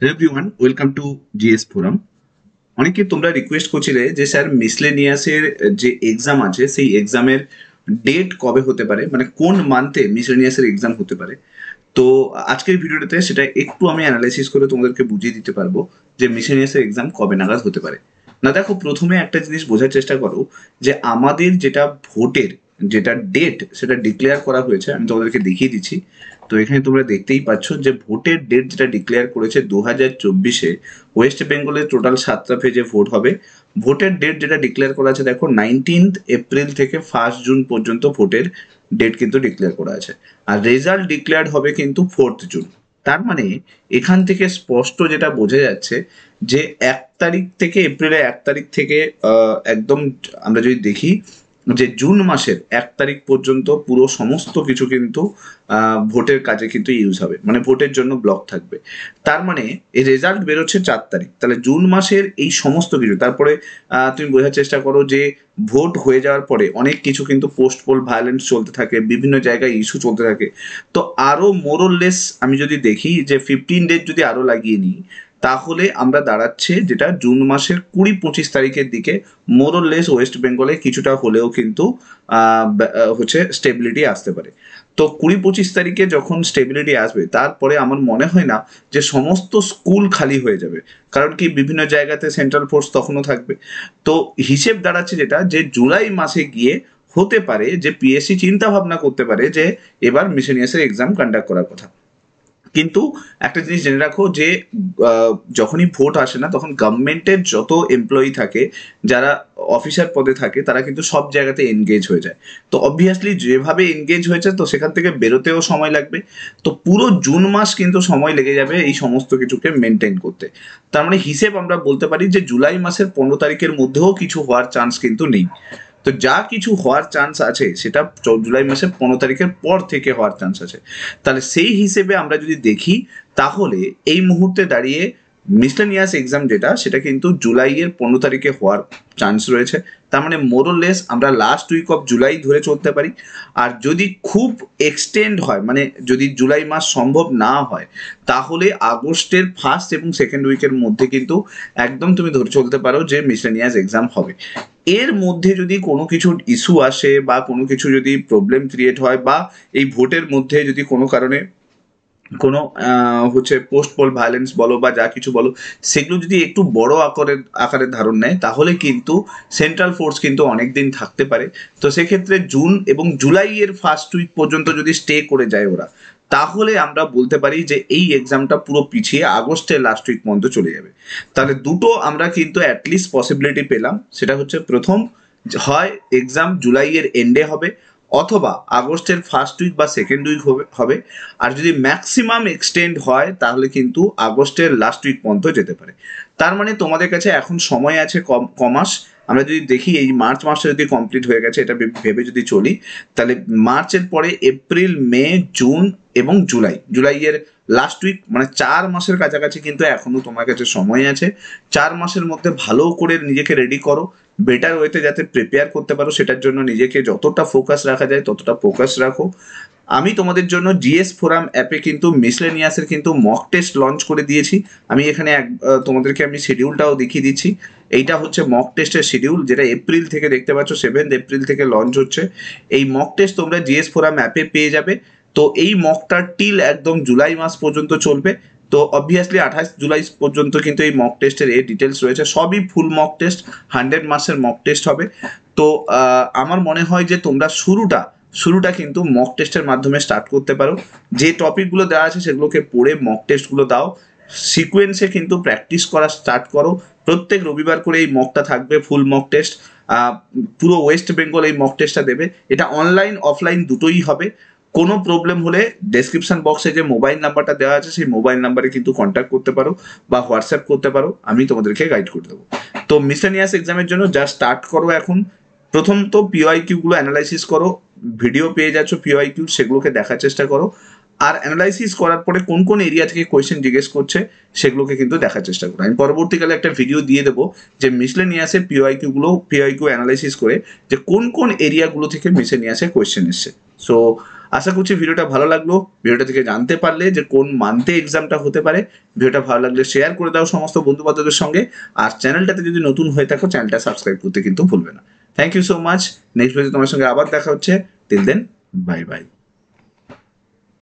Hello everyone, welcome to GS forum. অনেকে তোমরা request করছিলে যে স্যার মিসলেনিয়াসের যে এক্সাম আছে সেই এক্সামের ডেট কবে হতে পারে, মানে কোন মান্থে মিসলেনিয়াসের এক্সাম হতে পারে। তো আজকের ভিডিওটাতে সেটা একটু আমি অ্যানালাইসিস করে তোমাদেরকে বুঝিয়ে দিতে পারবো যে মিসলেনিয়াসের এক্সাম কবে নাগাদ হতে পারে। না দেখো, প্রথমে একটা জিনিস বোঝার চেষ্টা করো যে আমাদের যেটা ভোটের যেটা ডেট সেটা ডিক্লেয়ার করা হয়েছে, আমি তোমাদেরকে দেখিয়ে দিচ্ছি। তো এখানে তোমরা দেখতেই পাচ্ছ যে ভোটের ডেট যেটা ডিক্লেয়ার করেছে 2024-এ ওয়েস্ট বেঙ্গলের টোটাল 7টা ফেজে ভোট হবে। ভোটের ডেট যেটা ডিক্লেয়ার করা আছে দেখো 19 এপ্রিল থেকে 1 জুন পর্যন্ত ভোটের ডেট কিন্তু ডিক্লেয়ার করা আছে। আর রেজাল্ট ডিক্লেয়ার হবে কিন্তু 4 জুন। তার মানে এখান থেকে স্পষ্ট যেটা বোঝা যাচ্ছে যে 1 তারিখ থেকে এপ্রিলের 1 তারিখ থেকে একদম আমরা যদি দেখি যে জুন মাসের 1 তারিখ পর্যন্ত পুরো সমস্ত কিছু কিন্তু ভোটের কাজে কিন্তু ইউজ হবে, মানে ভোটের জন্য ব্লক থাকবে। তার মানে এই রেজাল্ট বেরোচ্ছে 4 তারিখ, তাহলে জুন মাসের এই সমস্ত কিছু তারপরে তুমি বোঝার চেষ্টা করো যে ভোট হয়ে যাওয়ার পরে অনেক কিছু কিন্তু পোস্ট পোল ভায়োলেন্স চলতে থাকে, বিভিন্ন জায়গায় ইস্যু চলতে থাকে। তো আরো মোরলেস আমি যদি দেখি যে 15 ডেজ যদি আরো লাগিয়ে নিই, তাহলে আমরা দাঁড়াচ্ছে যেটা জুন মাসের 20-25 তারিখের দিকে মোরলেস ওয়েস্ট বেঙ্গলে কিছুটা হলেও কিন্তু হচ্ছে স্টেবিলিটি আসতে পারে। তো 20-25 তারিখে যখন স্টেবিলিটি আসবে তারপরে আমার মনে হয় না যে সমস্ত স্কুল খালি হয়ে যাবে, কারণ কি বিভিন্ন জায়গাতে সেন্ট্রাল ফোর্স তখনও থাকবে। তো হিসেব দাঁড়াচ্ছে যেটা যে জুলাই মাসে গিয়ে হতে পারে যে পিএসসি চিন্তা ভাবনা করতে পারে যে এবার মিসেলিনিয়াসের এক্সাম কন্ডাক্ট করার কথা। কিন্তু একটা জিনিস জেনে রাখো যে যখনই ভোট আসে না তখন গভর্নমেন্টের যত এমপ্লয়ি থাকে, যারা অফিসার পদে থাকে, তারা কিন্তু সব জায়গাতে এনগেজ হয়ে যায়। তো অবভিয়াসলি যেভাবে এনগেজ হয়েছে তো সেখান থেকে বেরোতেও সময় লাগবে। তো পুরো জুন মাস কিন্তু সময় লেগে যাবে এই সমস্ত কিছুকে মেনটেন করতে। তার মানে হিসেব আমরা বলতে পারি যে জুলাই মাসের 15 তারিখের মধ্যেও কিছু হওয়ার চান্স কিন্তু নেই। তো যা কিছু হওয়ার চান্স আছে সেটা জুলাই মাসের 15 তারিখের পর থেকে হওয়ার চান্স আছে। তাহলে সেই হিসেবে আমরা যদি দেখি, তাহলে এই মুহূর্তে দাঁড়িয়ে মিসলেনিয়াস এক্সাম যেটা সেটা কিন্তু জুলাইয়ের 15 তারিখে হওয়ার চান্স রয়েছে। তার মানে মোরলেস আমরা লাস্ট উইক অফ জুলাই ধরে চলতে পারি। আর যদি খুব এক্সটেন্ড হয়, মানে যদি জুলাই মাস সম্ভব না হয়, তাহলে আগস্টের ফার্স্ট এবং সেকেন্ড উইকের মধ্যে কিন্তু একদম তুমি ধরে চলতে পারো যে মিসলেনিয়াস এক্সাম হবে। এর মধ্যে যদি কোনো কিছুর ইস্যু আসে বা কোনো কিছু যদি প্রবলেম ক্রিয়েট হয়, বা এই ভোটের মধ্যে যদি কোনো কারণে কোনো হচ্ছে পোস্ট পোল ভায়োলেন্স বলো বা যা কিছু বলো, সেগুলো যদি একটু বড় আকারের ধারণ নেয়, তাহলে কিন্তু সেন্ট্রাল ফোর্স কিন্তু অনেক দিন থাকতে পারে। তো সেক্ষেত্রে জুন এবং জুলাইয়ের ফার্স্ট উইক পর্যন্ত যদি স্টে করে যায় ওরা, তাহলে আমরা বলতে পারি যে এই এক্সামটা পুরো পিছিয়ে আগস্টের লাস্ট উইক পর্যন্ত চলে যাবে। তাহলে দুটো আমরা কিন্তু অ্যাটলিস্ট পসিবিলিটি পেলাম, সেটা হচ্ছে প্রথম, হয় এক্সাম জুলাইয়ের এন্ডে হবে, অথবা আগস্টের ফার্স্ট উইক বা সেকেন্ড উইক হবে। আর যদি ম্যাক্সিমাম এক্সটেন্ড হয় তাহলে কিন্তু আগস্টের লাস্ট উইক পর্যন্ত যেতে পারে। তার মানে তোমাদের কাছে এখন সময় আছে কমাস। আমরা যদি দেখি এই মার্চ মাসটা যদি কমপ্লিট হয়ে গেছে, এটা ভেবে যদি চলি, তাহলে মার্চের পরে এপ্রিল, মে, জুন এবং জুলাইয়ের লাস্ট উইক, মানে 4 মাসের কাছাকাছি কিন্তু এখনো তোমার কাছে সময় আছে। 4 মাসের মধ্যে ভালো করে নিজেকে রেডি করো, বেটার ওয়েতে যাতে প্রিপেয়ার করতে পারো, সেটার জন্য নিজেকে যতটা ফোকাস রাখা যায় ততটা ফোকাস রাখো। আমি তোমাদের জন্য জিএস ফোরাম অ্যাপে কিন্তু মিসলেনিয়াসের কিন্তু মক টেস্ট লঞ্চ করে দিয়েছি। আমি এখানে তোমাদেরকে আমি শিডিউলটাও দেখিয়ে দিচ্ছি। এইটা হচ্ছে মক টেস্টের শিডিউল, যেটা এপ্রিল থেকে দেখতে পাচ্ছ, 7 এপ্রিল থেকে লঞ্চ হচ্ছে। এই মক টেস্ট তোমরা জিএস ফোরাম অ্যাপে পেয়ে যাবে। তো এই মকটা টিল একদম জুলাই মাস পর্যন্ত চলবে। তো অবভিয়াসলি 28 জুলাই পর্যন্ত কিন্তু এই মক টেস্টের ডিটেলস রয়েছে, সবই ফুল মক টেস্ট, 100 মার্কসের মক টেস্ট হবে। তো আমার মনে হয় যে তোমরা শুরুটা কিন্তু মক টেস্টের মাধ্যমে স্টার্ট করতে পারো। যে টপিকগুলো দেওয়া আছে সেগুলোকে পড়ে মক টেস্টগুলো দাও, সিকোয়েন্সে কিন্তু প্র্যাকটিস করা স্টার্ট করো। প্রত্যেক রবিবার করে এই মকটা থাকবে, ফুল মক টেস্ট। পুরো ওয়েস্ট বেঙ্গল এই মক টেস্টটা দেবে। এটা অনলাইন অফলাইন দুটোই হবে। কোনো প্রবলেম হলে ডেসক্রিপশন বক্সে যে মোবাইল নাম্বারটা দেওয়া আছে সেই মোবাইল নাম্বারে কিন্তু কন্ট্যাক্ট করতে পারো বা হোয়াটসঅ্যাপ করতে পারো, আমি তোমাদেরকে গাইড করে দেবো। তো মিসলেনিয়াস এক্সামের জন্য যা স্টার্ট করো এখন, প্রথম তো পিওআইকিউগুলো অ্যানালাইসিস করো। ভিডিও পেয়ে যাচ্ছ পিওআইকিউ, সেগুলোকে দেখার চেষ্টা করো। আর অ্যানালাইসিস করার পরে কোন কোন এরিয়া থেকে কোয়েশ্চেন জিজ্ঞেস করছে সেগুলোকে কিন্তু দেখার চেষ্টা করো। আমি পরবর্তীকালে একটা ভিডিও দিয়ে দেবো যে মিসলেনিয়াসের পিওআইকিউ অ্যানালাইসিস করে যে কোন কোন এরিয়াগুলো থেকে মিসলেনিয়াসে কোয়েশ্চেন এসছে। সো আশা করছি ভিডিওটা ভালো লাগলো। ভিডিওটা থেকে জানতে পারলে যে কোন মান্থে এক্সামটা হতে পারে। ভিডিওটা ভালো লাগলে শেয়ার করে দাও সমস্ত বন্ধু-বান্ধবদের সঙ্গে। আর চ্যানেলটাতে যদি নতুন হয়ে থাকো চ্যানেলটা সাবস্ক্রাইব করতে কিন্তু ভুলবে না। Thank you so much. Next ভিডিওতে তোমার সঙ্গে আবার দেখা হচ্ছে। Till then, bye by.